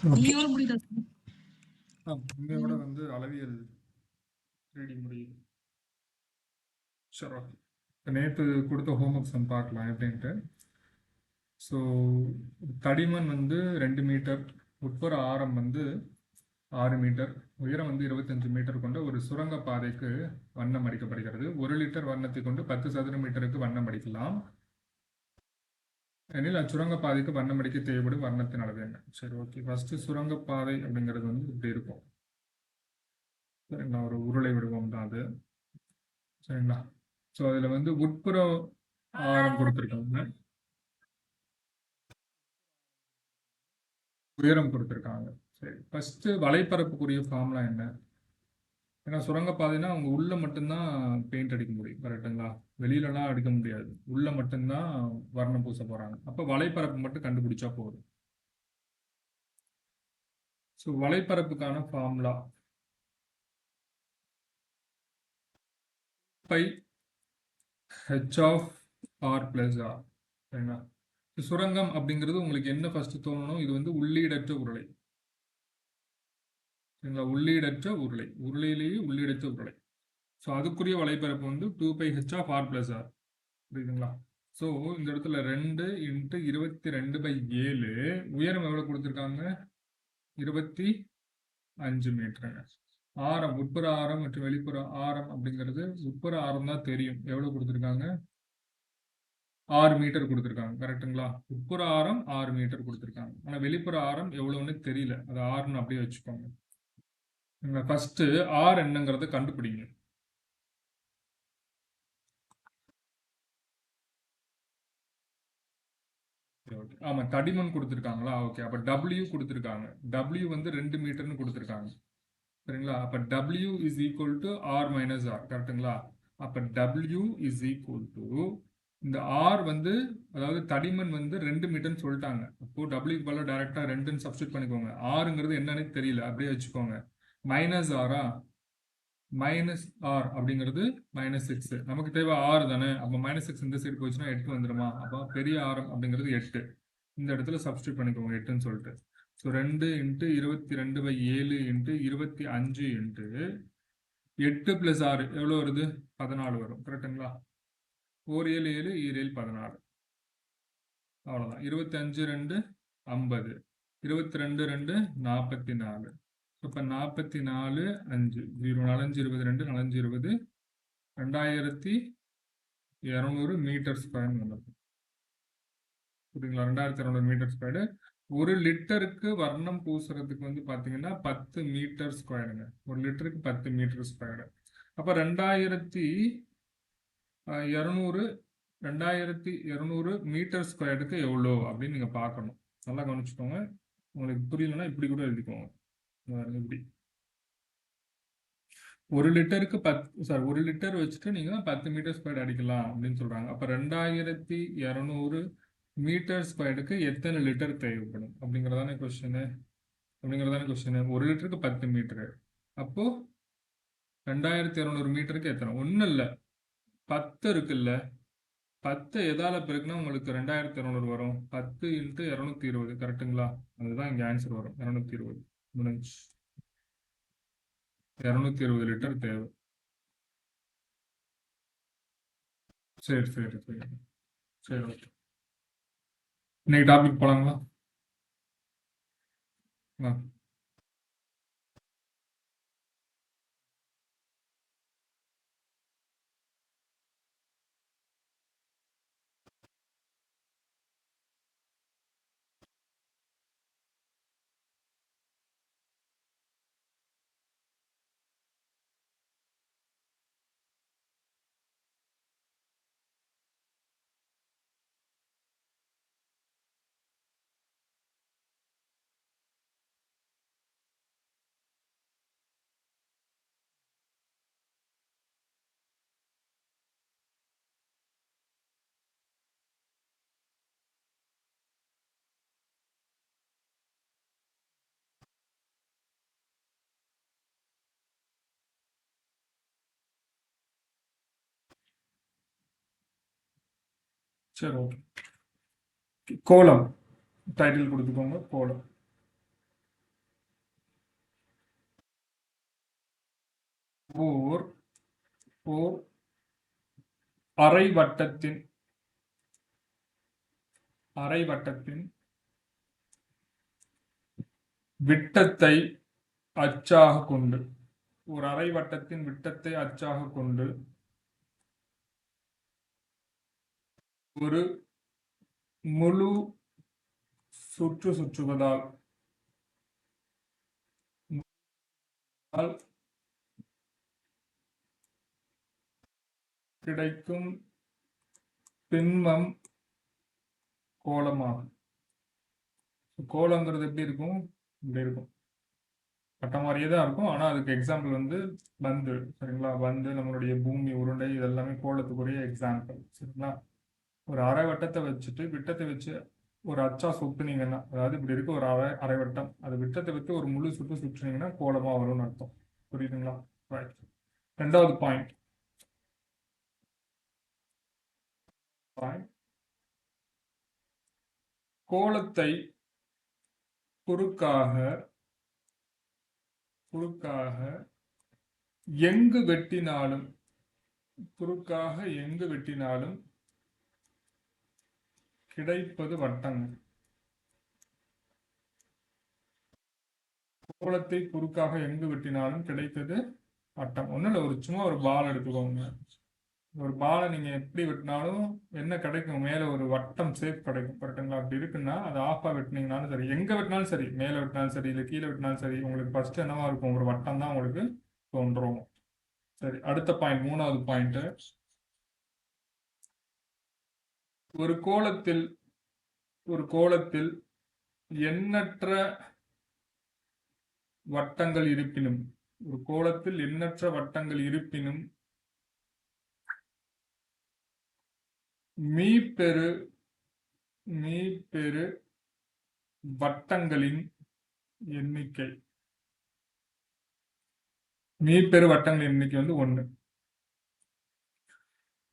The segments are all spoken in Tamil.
இங்க கூட வந்து அளவியல் 3D முடியுது. சரி, ஓகே. நேற்று கொடுத்த ஹோம்ஒர்க்ஸ் நம்ம பார்க்கலாம் எப்படின்ட்டு. ஸோ தடிமன் வந்து 2 மீட்டர், உட்புற ஆரம் வந்து 6 மீட்டர், உயரம் வந்து 25 மீட்டர் கொண்ட ஒரு சுரங்க பாதைக்கு வண்ணம் அடிக்கப்படுகிறது. 1 லிட்டர் வண்ணத்தை கொண்டு 10 சதுர மீட்டருக்கு வண்ணம் அடிக்கலாம் எனில் அச்சுரங்கப்பாதைக்கு வண்ணம் அடிக்க தேவைப்படும் வர்ணத்தின் அளவு என்ன? சரி, ஓகே. ஃபர்ஸ்ட் சுரங்கப்பாதை அப்படிங்கிறது வந்து இப்படி இருக்கும். சரிங்களா, ஒரு உருளை வடிவம் தான் அது. சரிங்களா, ஸோ அதுல வந்து உட்புற ஆரம் கொடுத்துருக்காங்க, உயரம் கொடுத்துருக்காங்க. சரி, ஃபர்ஸ்ட் வலைப்பரப்புக்குரிய ஃபார்முலா என்ன? ஏன்னா சுரங்கப்பாதைனா அவங்க உள்ள மட்டும்தான் பெயிண்ட் அடிக்க முடியும், கரெக்டுங்களா? வெளியிலலாம் அடிக்க முடியாது, உள்ள மட்டும்தான் வர்ணம் பூச போறாங்க. அப்போ வலைப்பரப்பு மட்டும் கண்டுபிடிச்சா போதும். ஸோ வலைப்பரப்புக்கான formula pi h of R plus r. சரிங்களா, சுரங்கம் அப்படிங்கிறது உங்களுக்கு என்ன ஃபர்ஸ்ட் தோணணும்? இது வந்து உள்ளீடற்ற உருளை. சரிங்களா, உள்ளீடற்ற உருளை, உருளையிலேயே உள்ளீடற்ற உருளை. ஸோ அதுக்குரிய வலைப்பரப்பு வந்து 2πh of R plus R. புரியுதுங்களா? ஸோ இந்த இடத்துல 2 × 22/7, உயரம் எவ்வளவு கொடுத்துருக்காங்க? 25 மீட்டருங்க. ஆரம், உட்புற ஆரம் மற்றும் வெளிப்புற ஆரம் அப்படிங்கிறது, உட்புற ஆரம் தான் தெரியும், எவ்வளவு கொடுத்துருக்காங்க? 6 மீட்டர் கொடுத்துருக்காங்க, கரெக்டுங்களா? உட்புற ஆரம் 6 மீட்டர் கொடுத்துருக்காங்க. ஆனா வெளிப்புற ஆரம் எவ்வளவுன்னு தெரியல, அது 6ன்னு அப்படியே வச்சுக்கோங்க. ஃபர்ஸ்ட் ஆர் என்னங்கிறத கண்டுபிடிங்க. ஆமா, தடிமன் கொடுத்துருக்காங்களா? ஓகே, அப்ப W கொடுத்துருக்காங்க. W வந்து 2 மீட்டர்னு கொடுத்துருக்காங்க. சரிங்களா, அப்ப W is equal to R minus R, கரெக்டுங்களா? அப்ப W இஸ் ஈக்குவல் டு இந்த ஆர் வந்து, அதாவது தடிமன் வந்து 2 மீட்டர்னு சொல்லிட்டாங்க. அப்போ டபிள்யூக்கு பதிலாக டைரக்டா 2ன்னு சப்ஸ்டியூட் பண்ணிக்கோங்க. ஆறுங்கிறது என்னன்னு தெரியல, அப்படியே வச்சுக்கோங்க. மைனஸ் ஆரா, மைனஸ் ஆர் அப்படிங்கிறது -6. நமக்கு தேவை 6 தானே, அப்போ -6 இந்த சைடு போச்சுன்னா 8 வந்துடுமா? அப்போ பெரிய ஆரம் அப்படிங்கிறது 8. இந்த இடத்துல சப்ஸ்டியூட் பண்ணிக்கோங்க 8ன்னு சொல்லிட்டு. ஸோ 2 × 22/7 × 25 × 8 + 6 எவ்வளோ வருது? 14 வரும், கரெக்டுங்களா? 4 7 7 7 14. அவ்வளோதான். 25 2 50, 22 2 44. இப்போ 44 5 0 4 5 22 4 5 20 2200 மீட்டர் ஸ்கொயர் வந்தது. புரியுதுங்களா? 2200 மீட்டர் ஸ்கொயர். 1 லிட்டருக்கு வர்ணம் பூசுறதுக்கு வந்து பாத்தீங்கன்னா 10 மீட்டர் ஸ்கொயருங்க. 1 லிட்டருக்கு 10 மீட்டர் ஸ்கொயர். அப்ப 2200 மீட்டர் ஸ்கொயருக்கு எவ்வளோ அப்படின்னு நீங்க பார்க்கணும். நல்லா கவனிச்சுக்கோங்க. உங்களுக்கு புரியலன்னா இப்படி கூட எழுதிக்கோங்க. இப்படி 1 லிட்டருக்கு 1 லிட்டர் வச்சுட்டு நீங்க 10 மீட்டர் ஸ்கொயர் அடிக்கலாம் அப்படின்னு சொல்றாங்க. அப்ப 2200 மீட்டர் ஸ்கொயருக்கு எத்தனை லிட்டர் தேவைப்படும் அப்படிங்கறதான கொஸ்டின். 1 லிட்டருக்கு 10 மீட்டர். அப்போ 2200 மீட்டருக்கு எத்தனை? ஒன்றும் இல்லை, 10 இருக்குல்ல, 10 எதால பெருக்குனா உங்களுக்கு 2200 வரும்? 10 × 220, கரெக்டுங்களா? அதுதான் இங்க ஆன்சர் வரும், 220. முடிஞ்சு, 220 லிட்டர் தேவை. சரி சரி சரி சரி, ஓகே. இன்னைக்கு டாபிக் போலாங்களா? சரி, ஓகே. கோலம் டைட்டில் கொடுத்துக்கோங்க, கோலம். ஓர் ஓர் அரை வட்டத்தின் விட்டத்தை அச்சாக கொண்டு ஒரு அரை வட்டத்தின் விட்டத்தை அச்சாக கொண்டு ஒரு முழு சுற்று சுற்றுவதால் கிடைக்கும் பின்மம் கோலமாகும். கோலங்கிறது எப்படி இருக்கும்? இப்படி இருக்கும். பட்ட மாதிரியே தான் இருக்கும். ஆனா அதுக்கு எக்ஸாம்பிள் வந்து பந்து. சரிங்களா? பந்து, நம்மளுடைய பூமி உருண்டை, இதெல்லாமே கோலத்துக்குரிய எக்ஸாம்பிள். சரிங்களா? ஒரு அரை வட்டத்தை வச்சுட்டு விட்டத்தை வச்சு ஒரு அச்சா சுத்துனீங்கன்னா, அதாவது இப்படி இருக்கு ஒரு அரை வட்டம், அது விட்டத்தை வச்சு ஒரு முழு சுற்று சுற்றுனீங்கன்னா கோலமா வரும்னு அர்த்தம். புரியுதுங்களா? ரைட். ரெண்டாவது பாயிண்ட். கோலத்தை குறுக்காக எங்கு வெட்டினாலும் கிடைப்பது வட்டங்கள். கோலத்தை குறுக்காக எங்கு வெட்டினாலும் கிடைத்தது வட்டம். ஒன்றும் இல்லை, ஒரு சும்மா ஒரு பால் எடுத்துக்கோங்க. ஒரு பாலை நீங்க எப்படி வெட்டினாலும் என்ன கிடைக்கும்? மேல ஒரு வட்டம் ஷேப் கிடைக்கும். கரெக்டுங்களா? அப்படி இருக்குன்னா அது ஆஃபா வெட்டினீங்கனாலும் சரி, எங்க வெட்டினாலும் சரி, மேல வெட்டினாலும் சரி, இல்லை கீழே வெட்டினாலும் சரி, உங்களுக்கு ஃபர்ஸ்ட் என்னவா இருக்கும்? ஒரு வட்டம் தான் உங்களுக்கு தோன்றும். சரி, அடுத்த பாயிண்ட், மூணாவது பாயிண்ட். ஒரு கோலத்தில் எண்ணற்ற வட்டங்கள் இருப்பினும் மீப்பெரு வட்டங்களின் எண்ணிக்கை வந்து 1.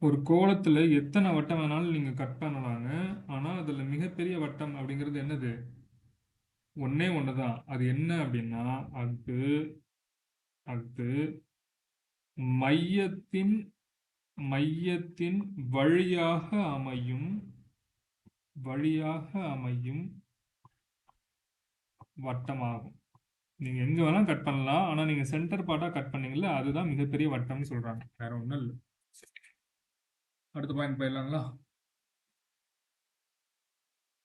ஒரு கோலத்துல எத்தனை வட்டம் வேணாலும் நீங்க கட் பண்ணலாங்க. ஆனா அதுல மிகப்பெரிய வட்டம் அப்படிங்கிறது என்னது? ஒன்னே ஒண்ணுதான். அது என்ன அப்படின்னா அது மையத்தின் வழியாக அமையும் வட்டமாகும். நீங்க எங்க வேணா கட் பண்ணலாம். ஆனா நீங்க சென்டர் பார்ட்டா கட் பண்ணீங்கல்ல, அதுதான் மிகப்பெரிய வட்டம்னு சொல்றாங்க. வேற ஒண்ணும் இல்லை. அடுத்த பாயிண்ட் போயிடலாங்களா?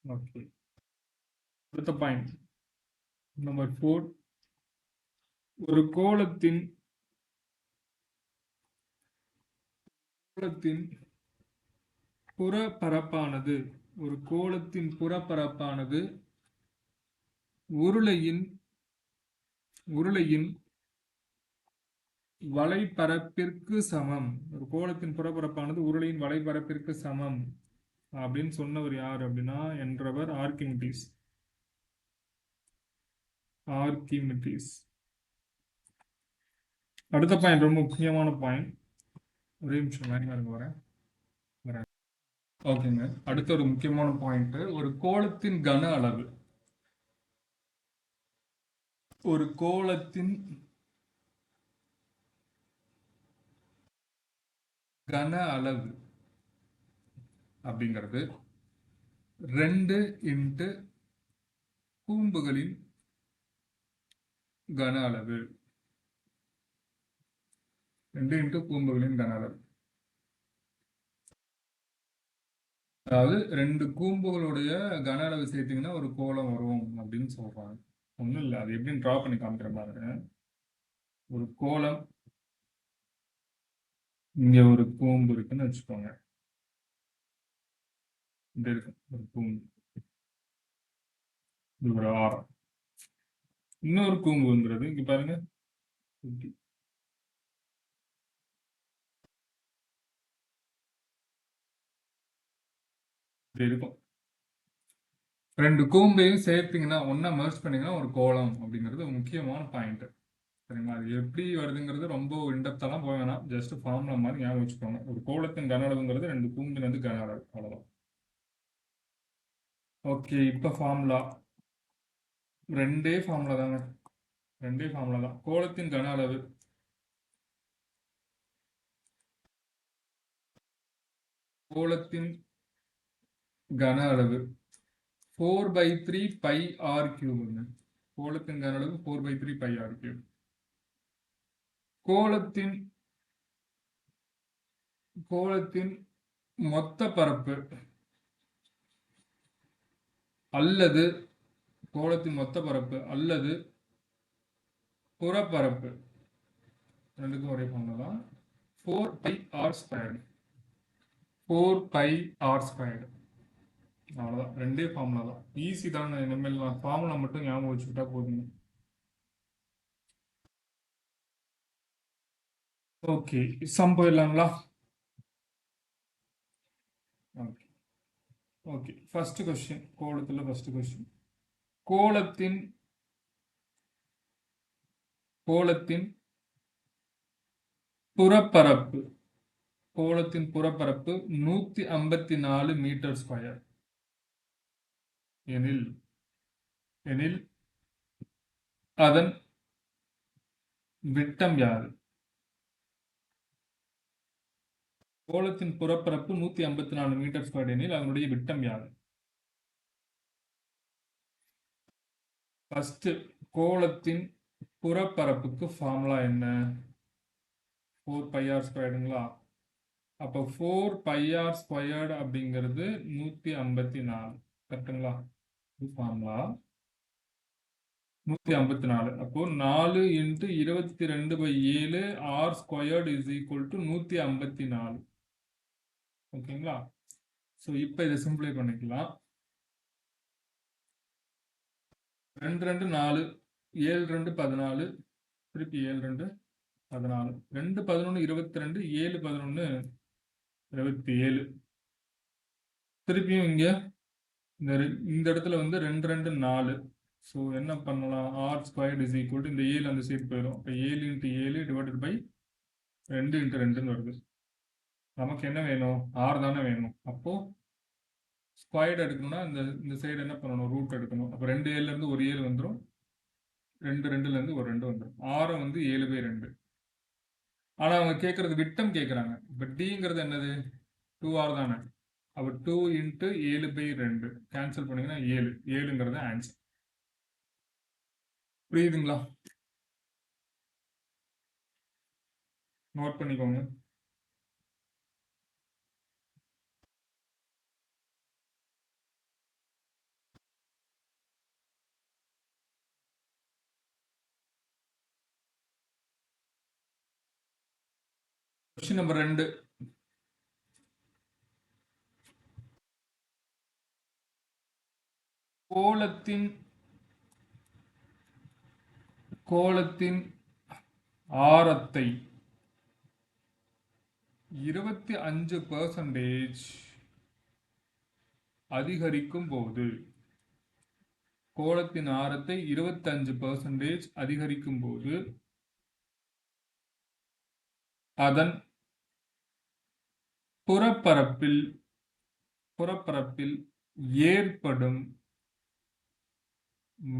ஓகே. அடுத்த பாயிண்ட் நம்பர் 4. ஒரு கோலத்தின் புறப்பரப்பானது உருளையின் வலைப்பரப்பிற்கு சமம். ஒரு கோலத்தின் புறப்பரப்பானது உருளையின் வலைப்பரப்பிற்கு சமம் அப்படின்னு சொன்னவர் யார் அப்படின்னா என்றவர் ஆர்கிமிடிஸ். அடுத்த பாயிண்ட் ரொம்ப முக்கியமான பாயிண்ட். ஒரே நிமிஷம் வரேன். ஓகேங்க. அடுத்த ஒரு முக்கியமான பாயிண்ட், ஒரு கோலத்தின் கன அளவு. அப்படிங்கிறது 2 × கூம்புகளின் கன அளவு. 2 × கூம்புகளின் கன அளவு. அதாவது 2 கூம்புகளுடைய கன அளவு சேர்த்தீங்கன்னா ஒரு கோலம் வரும் அப்படின்னு சொல்றாங்க. ஒன்றும் இல்லை, அது எப்படின்னு டிரா பண்ணி காமிக்கிற பாருங்க. ஒரு கோலம், இங்க ஒரு கூம்பு இருக்குன்னு வச்சுக்கோங்க. இந்த இருக்கு ஒரு கூம்பு, இது ஒரு ஆரம். இன்னொரு கூம்பு வந்துடுது, இங்க பாருங்க. இருக்கும். 2 கூம்பையும் சேர்த்தீங்கன்னா, ஒன்னா மர்ஜ் பண்ணீங்கன்னா ஒரு கோலம் அப்படிங்கிறது முக்கியமான பாயிண்ட். சரிங்களா? அது எப்படி வருதுங்கிறது ரொம்ப இன்டெப்த்தாலாம் போக வேணாம். ஜஸ்ட் ஃபார்முலா மாதிரி ஞாபகம் வச்சுக்கோங்க. ஒரு கோலத்தின் கன அளவுங்கிறது 2 கூம்பிலிருந்து கன அளவு, அவ்வளவுதான். ஓகே, இப்ப ஃபார்முலா 2 ஃபார்முலா தாங்க. 2 ஃபார்முலா தான். கோலத்தின் கன அளவு கோளத்தின் கன அளவு 4/3 பை ஆர் கியூப். கோளத்தின் கன அளவு 4/3 பை ஆர் கியூப். கோளத்தின் மொத்த பரப்பு அல்லது புறப்பரப்பு ரெண்டுக்கும் ஒரே ஃபார்முலா தான். 4πr². 4πr². அவ்வளோதான், ரெண்டே ஃபார்முலா தான். ஈஸி தான். இனிமேல் ஃபார்முலா மட்டும் ஞாபகம் வச்சுக்கிட்டா போதும். ஓகே, சம் போயிடலாங்களா? ஓகே ஓகே ஃபர்ஸ்ட் கொஸ்டின், கோளத்தில் ஃபர்ஸ்ட் கொஸ்டின். கோளத்தின் புறப்பரப்பு 154 மீட்டர் ஸ்கொயர் எனில் அதன் விட்டம் யாது? கோளத்தின் புறப்பரப்பு 154 மீட்டர் ஸ்கொயர் எனில் அதனுடைய விட்டம் யாது? ஃபர்ஸ்ட், கோளத்தின் புறப்பரப்புக்கு ஃபார்முலா என்ன? 4πr²ங்களா? அப்போ 4πr² அப்படிங்கிறது 154, கரெக்டுங்களா? இது ஃபார்முலா 154. அப்போ 4 × 22/7 r² இஸ் ஈக்குவல் டு 154. ஓகேங்களா? ஸோ இப்போ இதை சிம்பிளை பண்ணிக்கலாம். 2 2 4, 7 2 14, திருப்பி 7 2 14, 2 11 22, 7 11 27. திருப்பியும் இங்க இந்த இடத்துல வந்து 2 2 4. ஸோ என்ன பண்ணலாம்? r² இஸ் ஈக்குவல் டு இந்த 7 அந்த சைடு போயிடும். இப்போ 7 × 7 டிவைடட் பை 2 × 2ன்னு வருது. நமக்கு என்ன வேணும்? r தானே வேணும். அப்போ ஸ்கொயர்டு எடுக்கணும்னா இந்த சைடு என்ன பண்ணணும்? ரூட் எடுக்கணும். அப்போ 2 7லேருந்து ஒரு 7 வந்துடும், 2 2லேருந்து ஒரு 2 வந்துடும். ஆரம் வந்து 7/2. ஆனால் அவங்க கேட்குறது விட்டம் கேட்குறாங்க. இப்போ டிங்கிறது என்னது? 2r தானே. அப்போ 2 × 7/2 கேன்சல் பண்ணிங்கன்னா 7. 7ங்கிறது ஆன்சர். புரியுதுங்களா? நோட் பண்ணிக்கோங்க. Question number 2. கோளத்தின் ஆரத்தை 25% அதிகரிக்கும் போது, கோளத்தின் ஆரத்தை 25% அதிகரிக்கும் போது அதன் புறப்பரப்பில் ஏற்படும்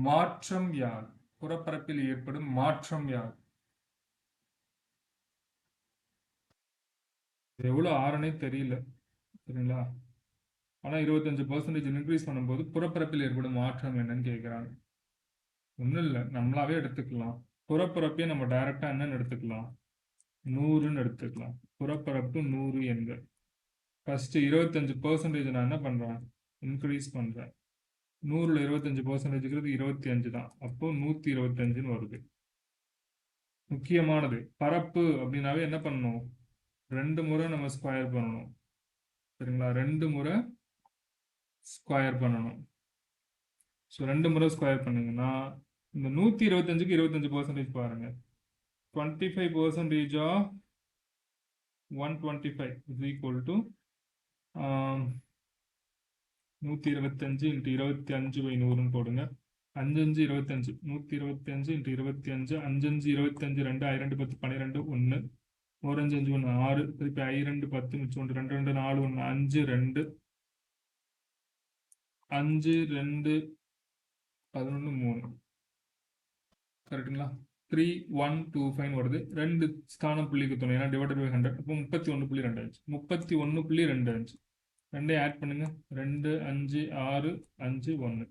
மாற்றம் யாது? புறப்பரப்பில் ஏற்படும் மாற்றம் யாது? எவ்வளவு ஆரனே தெரியல, சரிங்களா? ஆனா 25% இன்க்ரீஸ் பண்ணும்போது புறப்பரப்பில் ஏற்படும் மாற்றம் என்னன்னு கேட்கிறாங்க. ஒன்றும் இல்லை, நம்மளாவே எடுத்துக்கலாம். புறப்பரப்பையே நம்ம டைரக்டா என்னன்னு எடுத்துக்கலாம்? 100ன்னு எடுத்துக்கலாம். புறப்பரப்பு 100 என்க. ஃபர்ஸ்ட் 25% நான் என்ன பண்றேன்? இன்க்ரீஸ் பண்றேன். 100ல் 25% 25 தான். அப்போ 125ன்னு வருது. முக்கியமானது பரப்பு அப்படின்னாவே என்ன பண்ணணும்? 2 முறை நம்ம ஸ்கொயர் பண்ணணும், சரிங்களா? 2 முறை ஸ்கொயர் பண்ணணும். ஸோ 2 முறை ஸ்கொயர் பண்ணீங்கன்னா இந்த 125க்கு 25% பாருங்க. 25% ஆஃப் 125 is equal to 125 × 25/100ன்னு போடுங்க. 5 5 25, 125 × 25, 5 5 25, 2 I 2 10 12 1, 1 5 5 1 6, திருப்பி I 2 10 மிச்சம் 2 2 2 4 1 5 2 5 2 11 3, கரெக்டுங்களா? 3125 வருது. 2 ஸ்தான புள்ளிக்கு துணை டிவைடட் பை 100. அப்போ 31.25 31.25 ரெண்டையும் ஆட் பண்ணுங்க. 2 5 6 5 1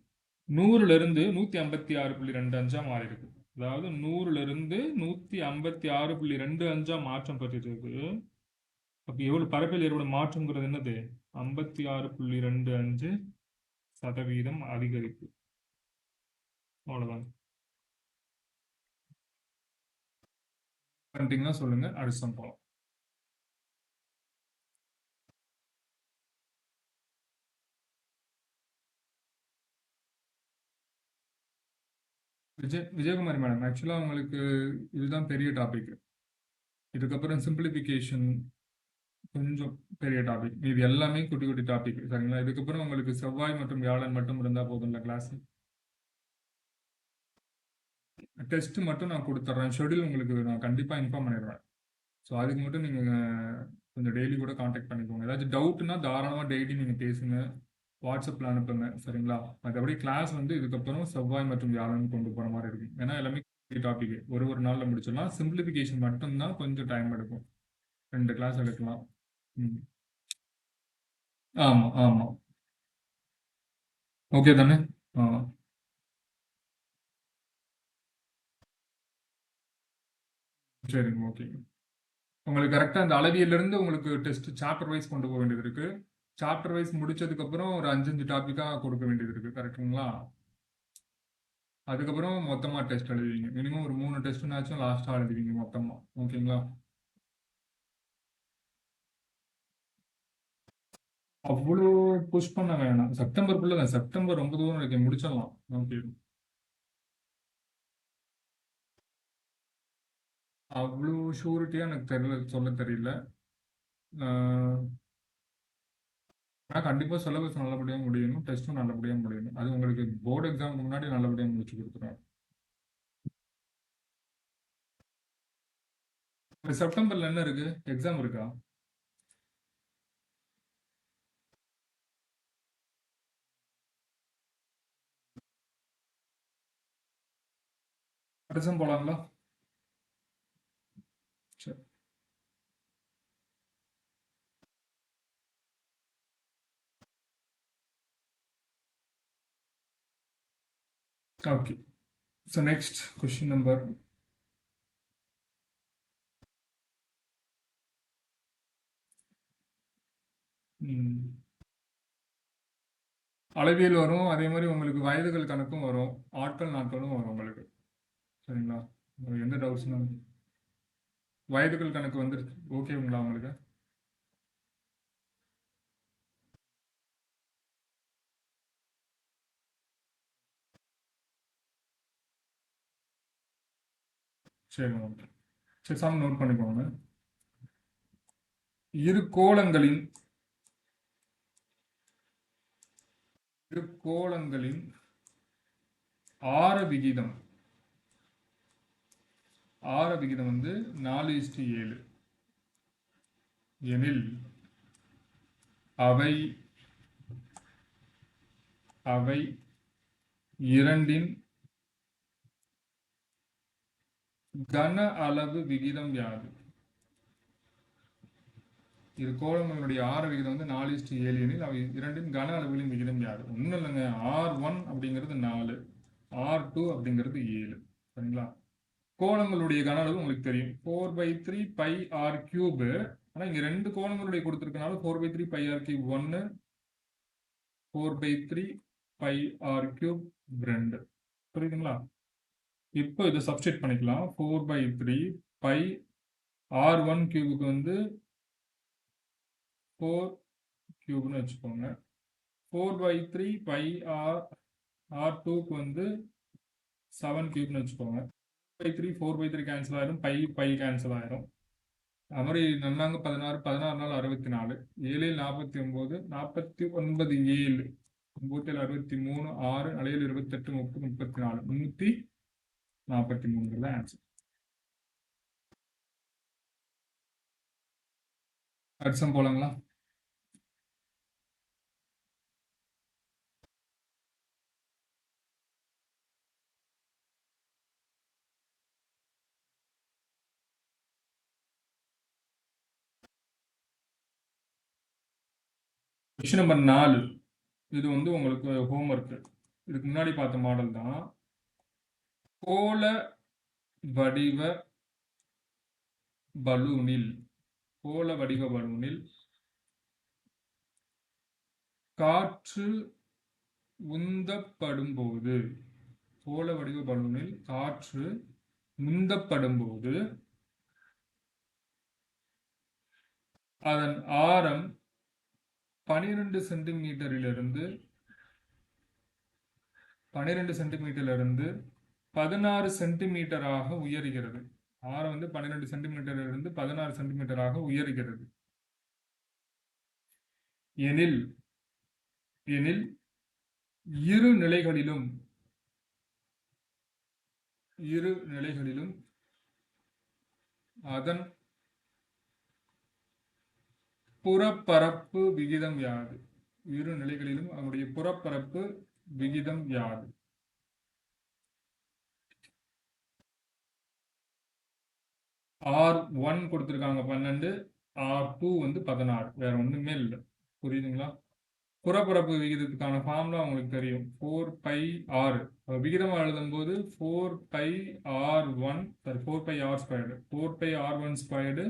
100ல இருந்து 156.25 மாறி இருக்கு. அதாவது 100ல இருந்து 156.25 மாற்றம் பெற்றிருக்கு. அப்ப எவ்வளவு பரப்பில் ஏற்படும் மாற்றம்ங்கிறது என்னது? 56.25% அதிகரிப்பு. அவ்வளவுதான். பண்ணிட்டீங்கன்னா சொல்லுங்க, அடுத்த போலாம். விஜயகுமாரி மேடம், ஆக்சுவலா உங்களுக்கு இதுதான் பெரிய டாபிக். இதுக்கப்புறம் சிம்பிளிஃபிகேஷன் கொஞ்சம் பெரிய டாபிக். இது எல்லாமே குட்டி குட்டி டாபிக், சரிங்களா? இதுக்கப்புறம் உங்களுக்கு செவ்வாய் மற்றும் வியாழன் மட்டும் இருந்தா போதும்ல கிளாஸ். டெஸ்ட் மட்டும் நான் கொடுத்துட்றேன். ஷெடியூல் உங்களுக்கு நான் கண்டிப்பாக இன்ஃபார்ம் பண்ணிடுவேன். ஸோ அதுக்கு மட்டும் நீங்கள் கொஞ்சம் டெய்லி கூட காண்டாக்ட் பண்ணிக்கோங்க. ஏதாச்சும் டவுட்னா தாராளமாக டெய்லி நீங்கள் பேசுங்க, வாட்ஸ்அப்பில் அனுப்புங்க, சரிங்களா? மற்றபடி கிளாஸ் வந்து இதுக்கப்புறம் செவ்வாய் மற்றும் வியாழன் கொண்டு போகிற மாதிரி இருக்கும். ஏன்னா எல்லாமே டாபிக் ஒரு ஒரு நாளில் முடிச்சிடலாம். சிம்பிளிஃபிகேஷன் மட்டும்தான் கொஞ்சம் டைம் எடுக்கும். 2 கிளாஸ் எடுக்கலாம். ம். ஆமாம் ஆமாம். ஓகே தானே? ஆ சரிங்க, ஓகேங்க. உங்களுக்கு கரெக்டாக அந்த அளவியலிருந்து உங்களுக்கு டெஸ்ட் சாப்டர் வைஸ் கொண்டு போக வேண்டியது இருக்கு. சாப்டர் வைஸ் முடிச்சதுக்கப்புறம் ஒரு 5 டாப்பிக்காக கொடுக்க வேண்டியது இருக்கு, கரெக்டுங்களா? அதுக்கப்புறம் மொத்தமாக டெஸ்ட் எழுதுவீங்க. மினிமம் ஒரு 3 டெஸ்ட்னாச்சும் லாஸ்ட்டாக எழுதுவீங்க மொத்தமாக. ஓகேங்களா? அவ்வளோ புஷ் பண்ண வேணாம். செப்டம்பருக்குள்ள தான். செப்டம்பர் ரொம்ப தூரம் இருக்கு, முடிச்சிடலாம். ஓகே. அவ்வளோ ஷூரிட்டியாக எனக்கு தெரியல, சொல்ல தெரியல. ஆனால் கண்டிப்பாக சிலபஸ் நல்லபடியாக முடியணும், டெஸ்ட்டும் நல்லபடியாக முடியணும். அது உங்களுக்கு போர்டு எக்ஸாமுக்கு முன்னாடி நல்லபடியாக முடிச்சு கொடுத்துருவேன். செப்டம்பர்ல என்ன இருக்கு? எக்ஸாம் இருக்கா? அடுத்த போலாங்களா? சரி. Okay. So next question number. அளவியல் வரும், அதே மாதிரி உங்களுக்கு வயதுகள் கணக்கும் வரும், ஆட்கள் நாட்களும் வரும் உங்களுக்கு, சரிங்களா? உங்களுக்கு எந்த டவுட்ஸ்னாலும் வயதுகள் கணக்கு வந்துருச்சு. ஓகேங்களா உங்களுக்கு? சரி ஓகே. சரி, சாமி நோட் பண்ணிக்கோங்க. இரு கோளங்களின் இரு கோளங்களின் ஆர விகிதம் வந்து 4:7 எனில் அவை அவை இரண்டின் கன அளவு விகிதம் யாது? இரு கோளங்களுடைய ஆர விகிதம் வந்து 4:7 எனில் அவை இரண்டின் கன அளவுகளின் விகிதம் யாது? ஒன்றும் இல்லைங்க. R1 அப்படிங்கிறது 4, R2 அப்படிங்கிறது 7, சரிங்களா? கோளங்களுடைய கன அளவு உங்களுக்கு தெரியும், 4/3 பை ஆர் கியூபு. ஆனால் இங்கே 2 கோளங்களுடைய கொடுத்துருக்கனால 4/3 pi R cube 1, 4/3 pi R cube 2. புரியுதுங்களா? இப்போ இதை சப்ஸ்டிட் பண்ணிக்கலாம். 4/3 பை R1 கியூபுக்கு வந்து 4 கியூப்னு வச்சுக்கோங்க. 4/3 பை R2க்கு வந்து 7 கியூப்னு வச்சுக்கோங்க. 4/3 கேன்சல் ஆயிரும், பை கேன்சல் ஆயிரும். அது மாதிரி நன்னாங்க 16, 16 நாள் 64, 7 49, 49 7, 9 63, 6 7 28, 30 34, 343 ஆன்சர். அடுத்த போலாங்களா? Question number 4. இது வந்து உங்களுக்கு ஹோம்ஒர்க். இதுக்கு முன்னாடி பார்த்த மாடல் தான். கோள வடிவ பலூனில் காற்று உந்தப்படும் போது அதன் ஆரம் 12 சென்டிமீட்டரிலிருந்து 16 சென்டிமீட்டராக உயர்கிறது. ஆரம் வந்து 12 சென்டிமீட்டரிலிருந்து 16 சென்டிமீட்டராக உயர்கிறது எனில் இரு நிலைகளிலும் அதன் புறப்பரப்பு விகிதம் யாது? இரு நிலைகளிலும் அதனுடைய புறப்பரப்பு விகிதம் யாது? R1 கொடுத்திருக்காங்க 12, R2 வந்து 16. வேற ஒண்ணுமே இல்லை. புரியுதுங்களா? புறப்பரப்பு விகிதத்துக்கான ஃபார்முலா உங்களுக்கு தெரியும். 4πr. விகிதம் எழுதும் போது 4πr1 4πr squared 4πr1 squared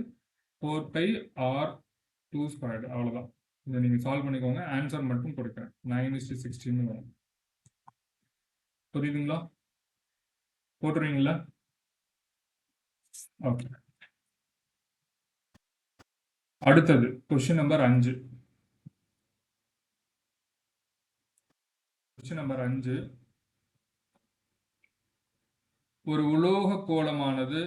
4πr2 squared. அவ்வளவுதான். இதை நீங்க சால்வ் பண்ணிக்கோங்க. ஆன்சர் மட்டும் கொடுக்கிறேன். 9:16 வரும். புரியுதுங்களா? போட்டுருவீங்களா? ஓகே. அடுத்தது கொஸ்டின் நம்பர் 5. Question number 5. ஒரு உலோக கோளமானது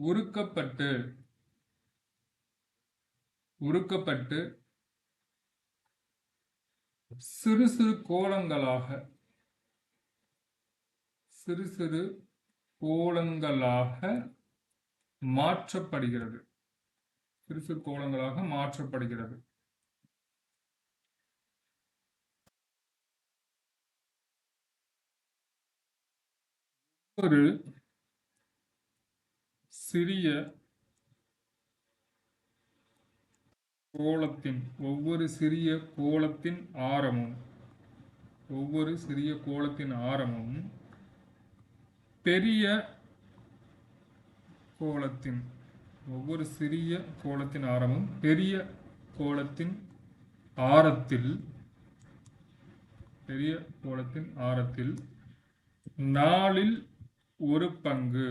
உருக்கப்பட்டு சிறு சிறு கோளங்களாக மாற்றப்படுகிறது. ஒவ்வொரு சிறிய கோளத்தின் ஆரமும் பெரிய கோளத்தின் ஆரத்தில் 4ல் ஒரு பங்கு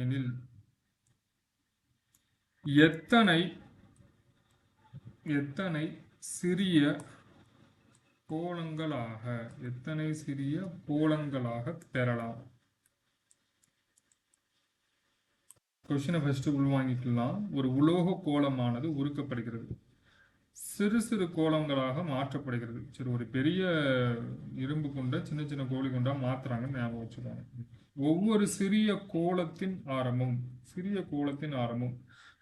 எனில் எத்தனை சிறிய கோளங்களாக பெறலாம்? கொஸ்டினை ஃபர்ஸ்ட் உள்வாங்கிக்கலாம். ஒரு உலோக கோளமானது உருக்கப்படுகிறது, சிறு சிறு கோளங்களாக மாற்றப்படுகிறது. சரி, ஒரு பெரிய இரும்பு கொண்ட சின்ன சின்ன கோழி கொண்டா மாத்துறாங்கன்னு ஞாபகம் வச்சுக்கோங்க. ஒவ்வொரு சிறிய கோளத்தின் ஆரமும்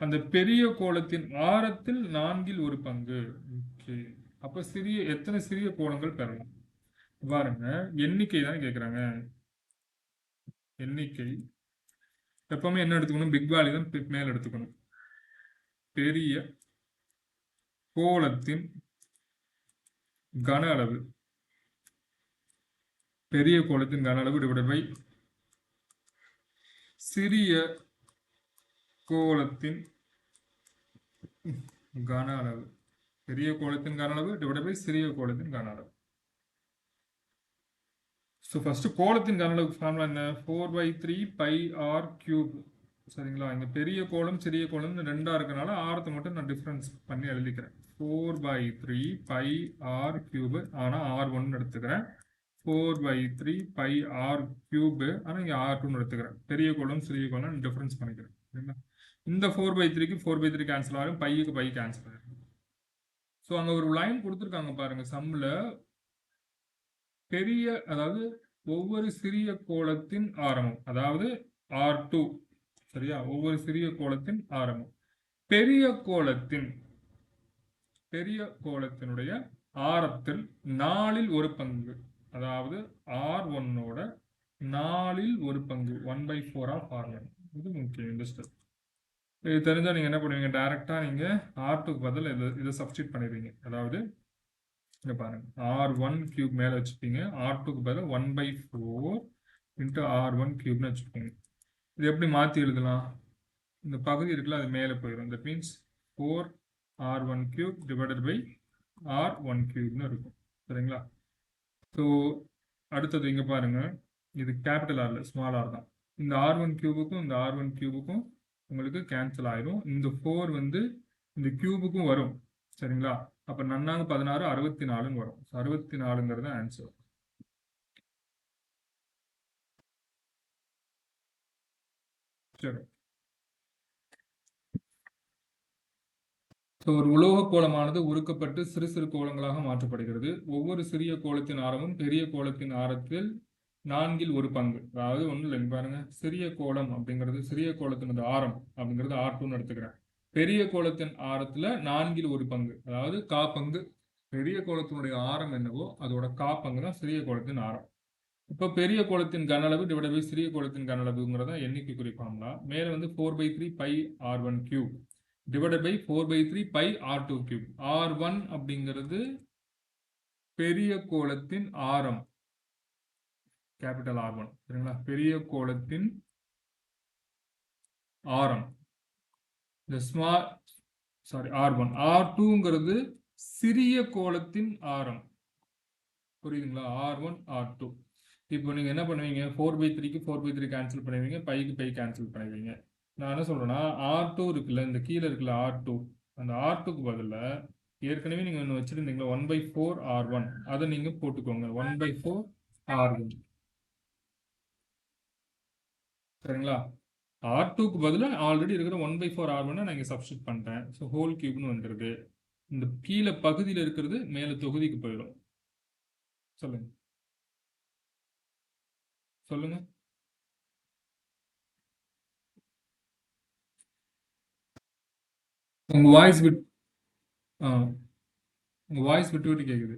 அந்த பெரிய கோளத்தின் ஆரத்தில் 4ல் ஒரு பங்கு. ஓகே, அப்ப எத்தனை சிறிய கோளங்கள் பெறலாம் பாருங்க. எண்ணிக்கை தானே கேட்கிறாங்க. எண்ணிக்கை எப்பவுமே என்ன எடுத்துக்கணும்? பிக் வேல்யூ தான் மேல எடுத்துக்கணும். பெரிய கோளத்தின் கன அளவு டிவைடட் பை சிறிய கோளத்தின் கன அளவு. டிவைடட் பை சிறிய கோளத்தின் கன அளவு. ஸோ ஃபர்ஸ்ட் கோளத்தின் கன அளவுக்கு ஃபார்முலா என்ன? 4/3πr³. சரிங்களா? இங்க பெரிய கோளம் சிறிய கோளம் ரெண்டா இருக்கனால ஆரத்தை மட்டும் நான் டிஃபரன்ஸ் பண்ணி எழுதிக்கிறேன். 4/3πr³. ஆனா R1 எடுத்துக்கிறேன். 4/3πr³. ஆனா இங்க R2 எடுத்துக்கிறேன். பெரிய கோளம் சிறிய கோளம் டிஃபரன்ஸ் பண்ணிக்கிறேன். சரிங்களா? இந்த 4/3க்கு 4/3 கேன்சல் ஆகும், பைக்கு பை கேன்சல் ஆகும். ஸோ அங்க ஒரு லைன் கொடுத்துருக்காங்க பாருங்க சம்ல. அதாவது ஒவ்வொரு சிறிய கோளத்தின் ஆரமும், அதாவது R2. சரியா? ஒவ்வொரு சிறிய கோளத்தின் ஆரமும் பெரிய கோளத்தினுடைய ஆரத்தில் 4ல் ஒரு பங்கு, அதாவது R1ஓட 4ல் ஒரு பங்கு 1/4 ஆஃப் R1. இது முக்கியம் இந்த ஸ்டெப். இது தெரிஞ்சால் நீங்கள் என்ன பண்ணுவீங்க, டைரெக்டாக நீங்கள் R2க்கு பதில் இதை சப்ஸ்டியூட் பண்ணிடுவீங்க. அதாவது இங்கே பாருங்க, R1 கியூப் மேலே வச்சுப்பீங்க, R2க்கு பதில் 1/4 இன்ட்டு R1 கியூப்னு வச்சுப்பீங்க. இது எப்படி மாற்றி எழுதலாம், இந்த பகுதி இருக்குல்ல அது மேலே போயிடும். That means 4R1 cube divided by R1 கியூப்னு இருக்கும். சரிங்களா? ஸோ அடுத்தது இங்கே பாருங்க, இது கேபிட்டல் ஆர் இல்லை, ஸ்மால் ஆர் தான். இந்த R1 கியூபுக்கும் இந்த R1 கியூபுக்கும் உங்களுக்கு கேன்சல் ஆயிடும். இந்த 4 வந்து இந்த கியூபுக்கும் வரும். சரிங்களா? அப்போ நன்னாங்க 16 64ன்னு வரும். 64ங்கிறது ஆன்சர். சரி, ஒரு உலோக கோலமானது உருக்கப்பட்டு சிறு சிறு கோலங்களாக மாற்றப்படுகிறது. ஒவ்வொரு சிறிய கோலத்தின் ஆரமும் பெரிய கோலத்தின் ஆரத்தில் 1/4 பங்கு. அதாவது ஒன்றும் இல்லை, பாருங்க, சிறிய கோலம் அப்படிங்கிறது, சிறிய கோலத்தினது ஆரம் அப்படிங்கிறது R2ன்னு எடுத்துக்கிறேன். பெரிய கோலத்தின் ஆரத்துல 1/4 பங்கு, அதாவது கா பங்கு. பெரிய கோலத்தினுடைய ஆரம் என்னவோ அதோட கா பங்கு தான் சிறிய கோலத்தின் ஆரம். இப்போ பெரிய கோலத்தின் கன அளவு டிவைட் பை சிறிய கோலத்தின் கன அளவுங்கிறத எண்ணிக்கை குறிப்பாங்களா. மேலே வந்து 4/3 pi R1 cube divided by 4/3 pi R2 cube. R1 அப்படிங்கிறது பெரிய கோலத்தின் ஆரம், கேபிட்டல் R1. சரிங்களா? பெரிய கோலத்தின் ஆரம், இந்த ஸ்மால் R1. R2ங்கிறது சிறிய கோலத்தின் ஆரம். புரியுதுங்களா? R1 R2. இப்போ நீங்க என்ன பண்ணுவீங்க, 4/3க்கு 4/3 கேன்சல் பண்ணுவீங்க, பைக்கு பை கேன்சல் பண்ணுவீங்க. நான் என்ன சொல்றேன்னா, R2 இருக்குல்ல, இந்த கீழே இருக்குல்ல R2, அந்த R2க்கு பதில் ஏற்கனவே நீங்க ஒன்று வச்சிருந்தீங்களா 1/4 R1, அதை நீங்க போட்டுக்கோங்க 1/4 R1. சரிங்களா? R2க்கு பதில் ஆல்ரெடி இருக்கிற 1/4 R1 நான் இங்க சப்ஸ்டிட் பண்ணிட்டேன். ஸோ ஹோல் கியூப்னு வந்துருக்கு. இந்த கீழே பகுதியில் இருக்கிறது மேலே தொகுதிக்கு போயிடும். சொல்லுங்க சொல்லுங்க. உங்க வாய்ஸ் விட்டு விட்டு கேக்குது.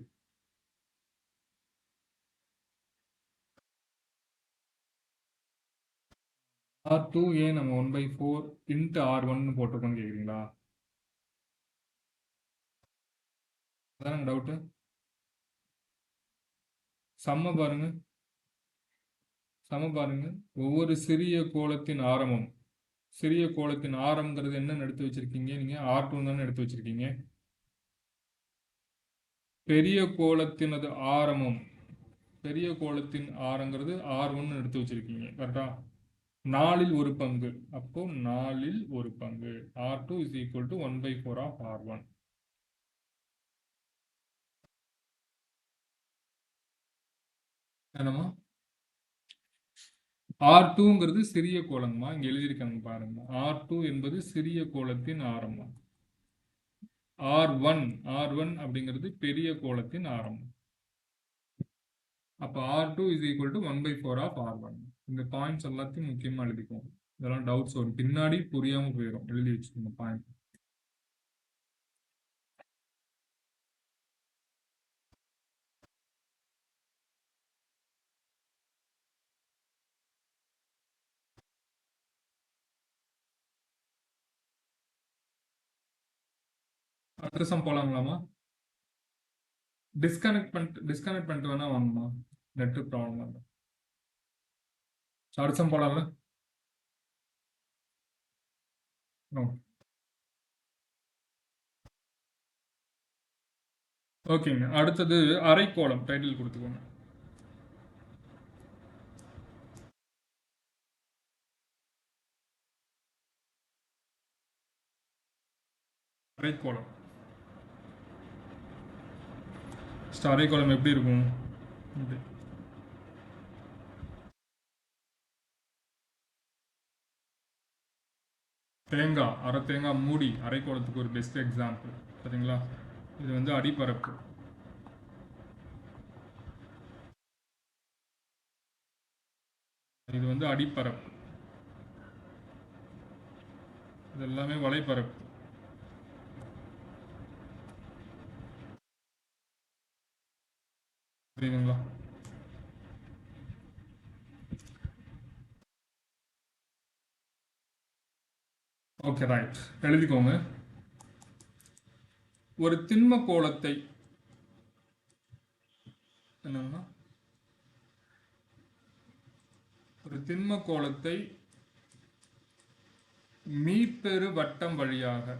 R2 ஏன் நம்ம 1/4 இன்ட்டு R1 போட்டிருக்கோம்னு கேக்குறீங்களா? அதானங்க டவுட்டு. சம பாருங்க, ஒவ்வொரு சிறிய கோலத்தின் ஆரமும், சிறிய கோலத்தின் ஆரம்ங்கிறது என்னன்னு எடுத்து வச்சிருக்கீங்க நீங்க, R2 தானே எடுத்து வச்சிருக்கீங்க. பெரிய கோலத்தினது ஆரமும், பெரிய கோலத்தின் ஆரங்கிறது R1 எடுத்து வச்சிருக்கீங்க. கரெக்டா? 4/1 பங்கு. அப்போ 4/1 பங்கு. R2 is equal to 1/4 of R1. என்னமா? R2ங்கிறது சிறிய கோலங்கம்மா, இங்க எழுதியிருக்காங்க பாருங்க. R2 என்பது சிறிய கோலத்தின் ஆரம். R1 அப்படிங்கிறது பெரிய கோலத்தின் ஆரம். அப்ப R2 is equal to 1/4 of R1. இந்த பாயிண்ட்ஸ் எல்லாத்தையும் முக்கியமா எழுதிக்கோங்க. இதெல்லாம் டவுட்ஸ் வரும், பின்னாடி புரியாம போயிடும். எழுதி வச்சுக்கோங்க பாயிண்ட். அடுத்த சம் போலாங்களாமா? டிஸ்கனெக்ட் பண்ணிட்டு வேணா வாங்கம்மா, நெட் ப்ராப்ளம். அடுத்த சம் போலாம்ல? ஓகேங்க. அடுத்தது அரைக்கோளம். டைட்டில் கொடுத்துக்கோங்க. அரைக்கோளம். அரைக்கோளம் எப்படி இருக்கும்? தேங்காய், அரை தேங்காய் மூடி அரைக்கோளத்துக்கு ஒரு பெஸ்ட் எக்ஸாம்பிள். சரிங்களா? இது வந்து அடிப்பரப்பு. இது வந்து அடிப்பரப்பு, இது எல்லாமே வலைப்பரப்பு. புரியுதுங்களா? ஓகே ரைட், எழுதிக்கோங்க. ஒரு திண்ம கோளத்தை என்னன்னா ஒரு திண்ம கோளத்தை மீப்பெரு வட்டம் வழியாக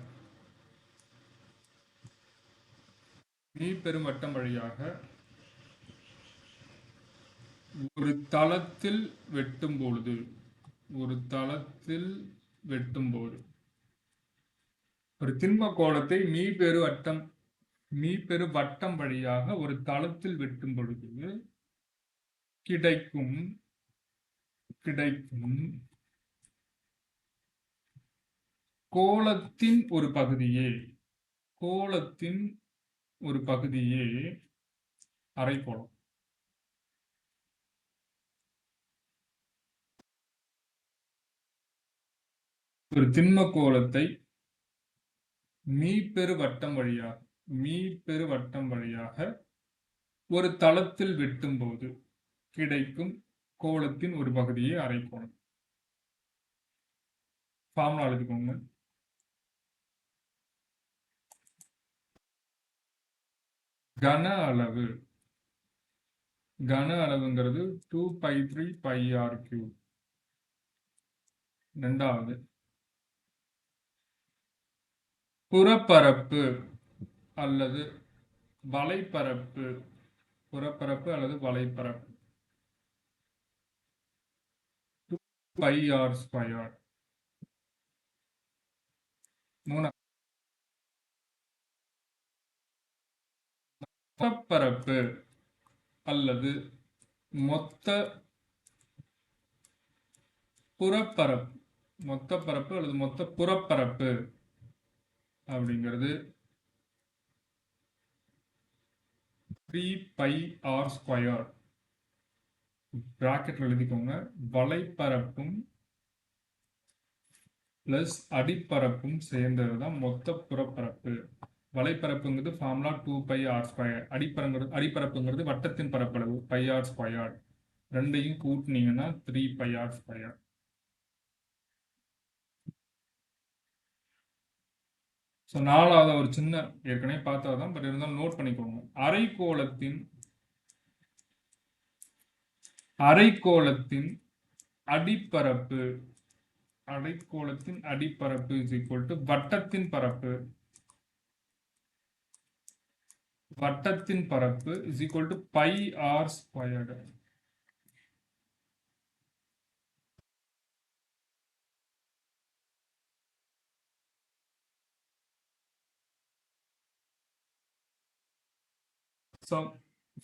ஒரு தளத்தில் வெட்டும் பொழுது ஒரு திண்ம கோளத்தை மீப்பெரு வட்டம் வழியாக ஒரு தளத்தில் வெட்டும் பொழுது கிடைக்கும் கோளத்தின் ஒரு பகுதியே அரைக்கோளம். ஒரு திண்ம கோளத்தை மீப்பெரு வட்டம் வழியாக ஒரு தளத்தில் வெட்டும் போது கிடைக்கும் கோளத்தின் ஒரு பகுதியே அரைக்கோளம். ஃபார்முலா எழுதிக்கோங்க. கன அளவுங்கிறது 2π3 πr3. இரண்டாவது, புறப்பரப்பு அல்லது வலைப்பரப்பு 2πr². மொத்தப்பரப்பு அல்லது மொத்த புறப்பரப்பு அப்படிங்கிறது 3πr². பிராக்கெட்ல எழுதிக்கோங்க. வலைப்பரப்பும் பிளஸ் அடிப்பரப்பும் சேர்ந்ததுதான் மொத்த புறப்பரப்பு. வலைப்பரப்புங்கிறது ஃபார்முலா 2πr². அடிப்பரப்புங்கிறது வட்டத்தின் பரப்பளவு πr². ரெண்டையும் கூட்டினீங்கன்னா 3πr². ஸோ நாலாவது ஒரு சின்ன ஏற்கனவே பார்த்ததான், பட் இருந்தாலும் நோட் பண்ணிக்கோங்க. அரைக்கோளத்தின் அடிப்பரப்பு இஸ் ஈக்குவல் டு வட்டத்தின் பரப்பு is equal to πr².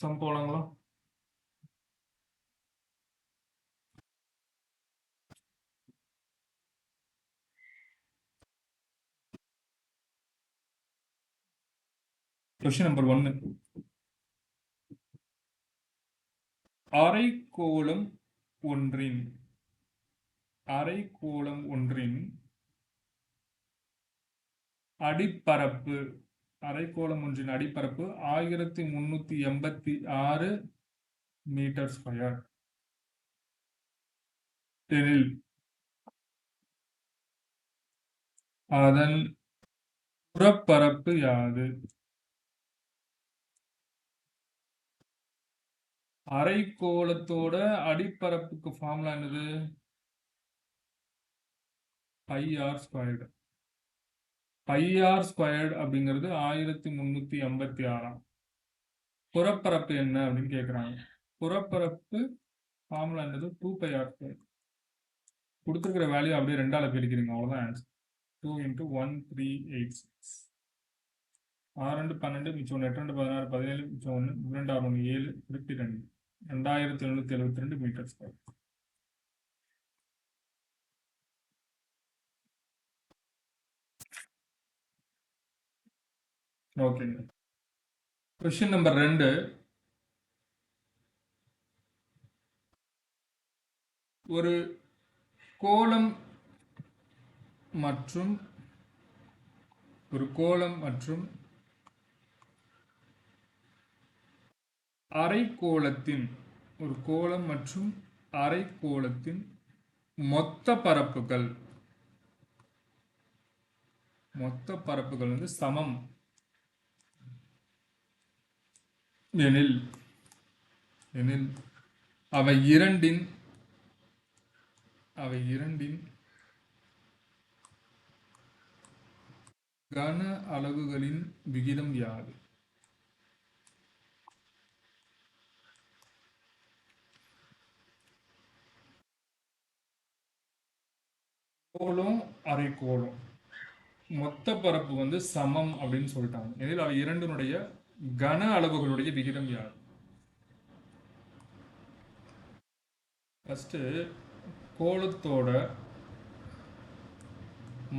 Sum போலாங்களா? Question number 1. அரைக்கோளம் ஒன்றின் அடிப்பரப்பு 1386 மீட்டர் ஸ்கொயர் எனில் அதன் புறப்பரப்பு யாது? அரைக்கோளத்தோட அடிப்பரப்புக்கு ஃபார்முலா என்னது? πr². πr² அப்படிங்கிறது 1386. புறப்பரப்பு என்ன அப்படின்னு கேட்குறாங்க. புறப்பரப்பு ஃபார்முலா என்னது? 2πr². கொடுத்துருக்கிற வேல்யூ அப்படியே 2ஆல பிரிக்கிறீங்க, அவ்வளோதான் ஆன்சர். 2 × 1386. 6 12 மிச்சம் 8 16 17 மிச்சம் 1 2 6 1 7 22 2772 மீட்டர் ஸ்கொயர். ஓகேங்க. Question number 2. ஒரு கோளம் மற்றும் அரைக்கோளத்தின் மொத்த பரப்புகள் மொத்த பரப்புகள் வந்து சமம் எனில் எனில் அவை இரண்டின் கன அளவுகளின் விகிதம் யாது? கோளும் அரைக்கோளும் மொத்த பரப்பு வந்து சமம் அப்படின்னு சொல்லிட்டாங்க. எனில் அவை இரண்டினுடைய கன அளவுகளுடைய விகிதம் யாது? ஃபர்ஸ்ட் கோளத்தோட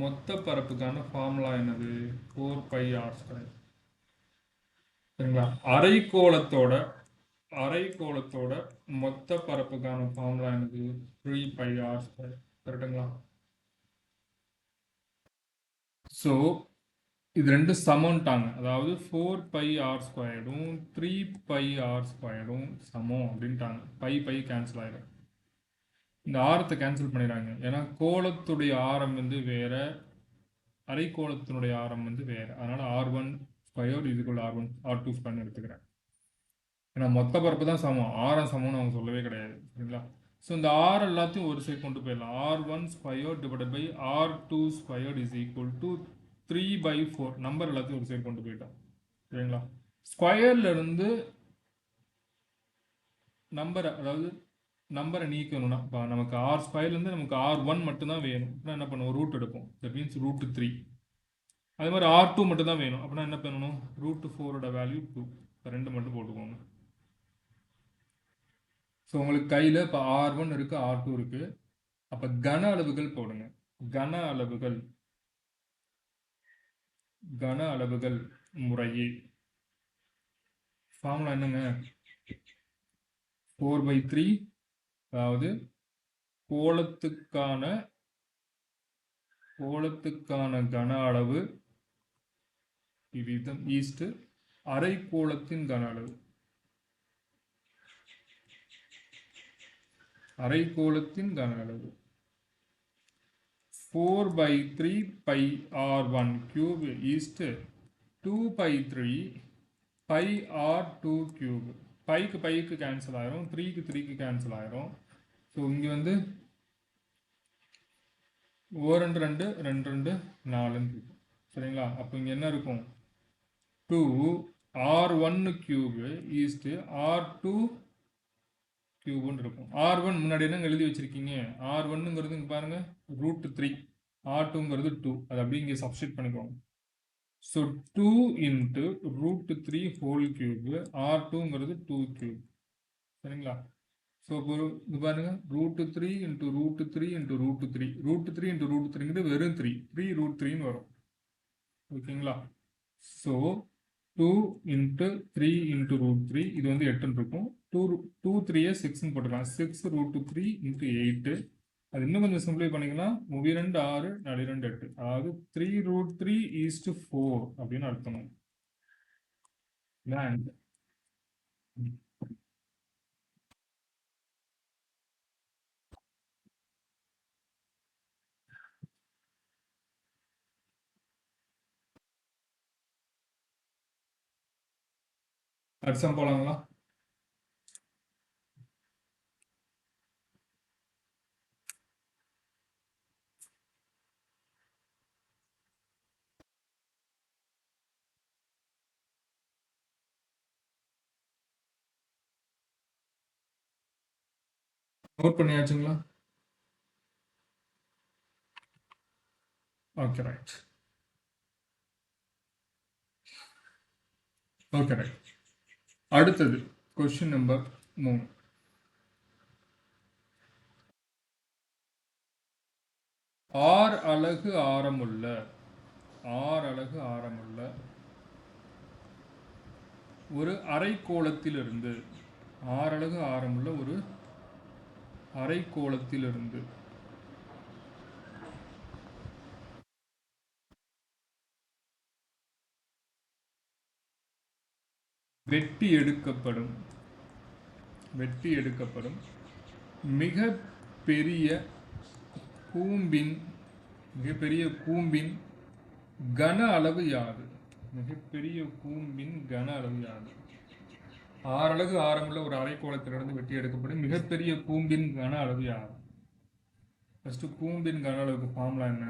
மொத்த பரப்புக்கான ஃபார்முலா என்னது? 4πr². சரிங்களா? அரைக்கோளத்தோட மொத்த பரப்புக்கான ஃபார்முலா என்னது? 3πr². கரெக்டுங்களா? ஸோ இது ரெண்டு சமம்ட்டாங்க. அதாவது 4πr² 3πr² சமம் அப்படின்ட்டாங்க. பை கேன்சல் ஆயிடும். இந்த ஆரத்தை கேன்சல் பண்ணிடுறாங்க. ஏன்னா கோளத்துடைய ஆரம் வந்து வேற, அரைக்கோளத்தினுடைய ஆரம் வந்து வேற. அதனால r1² r1 r2² எடுத்துக்கிறேன். ஏன்னா மொத்த பரப்பு தான் சமம், ஆரம் சமம்னு அவங்க சொல்லவே கிடையாது. சரிங்களா? ஸோ இந்த ஆர் எல்லாத்தையும் ஒரு சைடு கொண்டு போயிடலாம். r1² divided by r2² is equal to 3/4. Number எல்லாத்தையும் ஒரு சைடு கொண்டு போயிட்டோம். சரிங்களா? ஸ்கொயர்ல இருந்து நம்பரை, அதாவது நம்பரை நீக்கணும்னா இப்போ நமக்கு r²லேருந்து நமக்கு r1 மட்டும்தான் வேணும். அப்படின்னா என்ன பண்ணுவோம்? ரூட் எடுப்போம். That means √3. அதே மாதிரி r2 மட்டும் தான் வேணும். அப்படின்னா என்ன பண்ணணும்? √4ஓட வேல்யூ 2. ரெண்டு மட்டும் போட்டுக்கோங்க. ஸோ உங்களுக்கு கையில் இப்போ r1 இருக்கு, r2 இருக்கு. அப்போ கன அளவுகள் போடுங்க. கன அளவுகள் முறையே ஃபார்முலா என்னங்க? 4/3, அதாவது கோளத்துக்கான கன அளவு விகிதம் ஈஸ்ட் அரைக்கோளத்தின் கன அளவு. அரைக்கோளத்தின் கன அளவு 4/3 πr1³ east 2/3 πr2³. Bike cancel ஆயிரும், 3க்கு கேன்சல் ஆயிரும். ஸோ இங்கே வந்து 2 2 2 2 4 இருக்கும். சரிங்களா? அப்போ இங்கே என்ன இருக்கும்? 2r1³ ஈஸ்ட் r2³ இருக்கும். r1 முன்னாடி என்ன எழுதி வச்சிருக்கீங்க? r1ங்கிறது இங்கே பாருங்க √3, r2ங்கிறது 2. அது அப்படியே இங்கே சப்ஸ்டிட் பண்ணிக்கோங்க. ஸோ 2 × √3^3, r2ங்கிறது 2³. சரிங்களா? ஸோ இப்போ இது பாருங்க √3 × √3 × √3. √3 × √3ங்கிறது வெறும் 3 √3ன்னு வரும். ஓகேங்களா? ஸோ 2 × 3 × √3 இது வந்து 8ன்னு இருக்கும். 2 3 6ன்னு போட்டுக்கலாம். 6 √3 × 8. அது இன்னும் கொஞ்சம் சிம்பிளை பண்ணிக்கலாம். 3 2 6 4 2 8. அதாவது 3√3 4 அப்படின்னு அர்த்தம். அர்த்தம் போலாங்களா? நோட் பண்ணியாச்சுங்களா? Okay right. Okay right. அடுத்தது கொஸ்டின் நம்பர் 3. ஆறு அலகு ஆரமுள்ள ஒரு அரைக்கோளத்திலிருந்து 6 அலகு ஆரமுள்ள ஒரு அரைக்கோளத்திலிருந்து வெட்டி எடுக்கப்படும் மிக பெரிய கூம்பின் கன அளவு யாது? மிகப்பெரிய கூம்பின் கன அளவு யாது? 6 அலகு ஆரமுள்ள ஒரு அரைக்கோளத்திலிருந்து வெட்டி எடுக்கப்படும் மிகப்பெரிய கூம்பின் கன அளவு யாது? ஃபர்ஸ்ட் கூம்பின் கன அளவுக்கு ஃபார்முலா என்ன?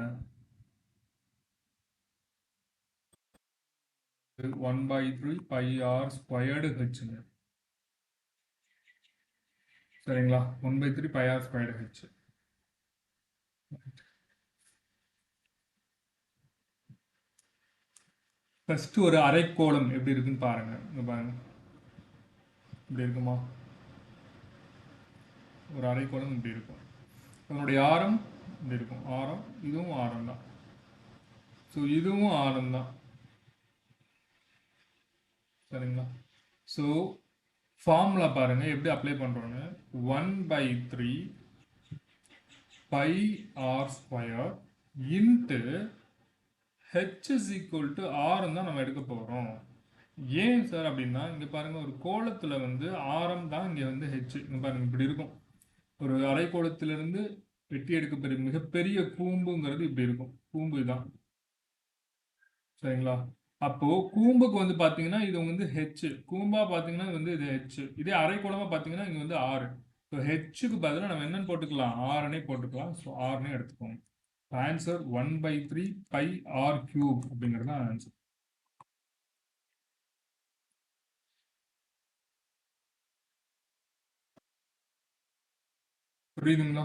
1/3 பை ஆர் ஸ்கொயர்டு ஹெச்ங்க. சரிங்களா? 1/3 pi R squared H. First ஒரு அரைக்கோளம் எப்படி இருக்குன்னு பாருங்க. இங்க பாருங்க, இப்படி இருக்குமா? ஒரு அரைக்கோளம் இப்படி இருக்கும். அதனுடைய ஆரம் இப்படி இருக்கும். ஆரம், இதுவும் ஆரம் தான். ஸோ இதுவும் ஆரம் தான். சரிங்களா? ஸோ ஃபார்முலா பாருங்க எப்படி அப்ளை பண்றோன்னு. 1/3 pi r square into h is equal to ஆரம் தான் நம்ம எடுக்க போகிறோம். ஏன் சார் அப்படின்னா, இங்கே பாருங்க, ஒரு கோலத்தில் வந்து ஆரம் தான் இங்கே வந்து ஹெச். இங்கே பாருங்க, இப்படி இருக்கும். ஒரு அரைக்கோளத்திலிருந்து வெட்டி எடுக்கப்பெரிய மிகப்பெரிய கூம்புங்கிறது இப்படி இருக்கும். கூம்பு தான். சரிங்களா? அப்போ கூம்புக்கு வந்து பாத்தீங்கன்னா இது வந்து ஹெச். கூம்பா பாத்தீங்கன்னா இது வந்து இது ஹெச். இதே அரைக்கோளமா பாத்தீங்கன்னா இங்க வந்து ஆறு. ஸோ ஹெச்சுக்கு பதிலாக நம்ம என்னன்னு போட்டுக்கலாம்? ஆர்னே போட்டுக்கலாம். ஸோ ஆர்னே எடுத்துக்கோங்க. ஆன்சர் 1/3 பை ஆர் கியூப் அப்படிங்கிறது தான் ஆன்சர். புரியுதுங்களா?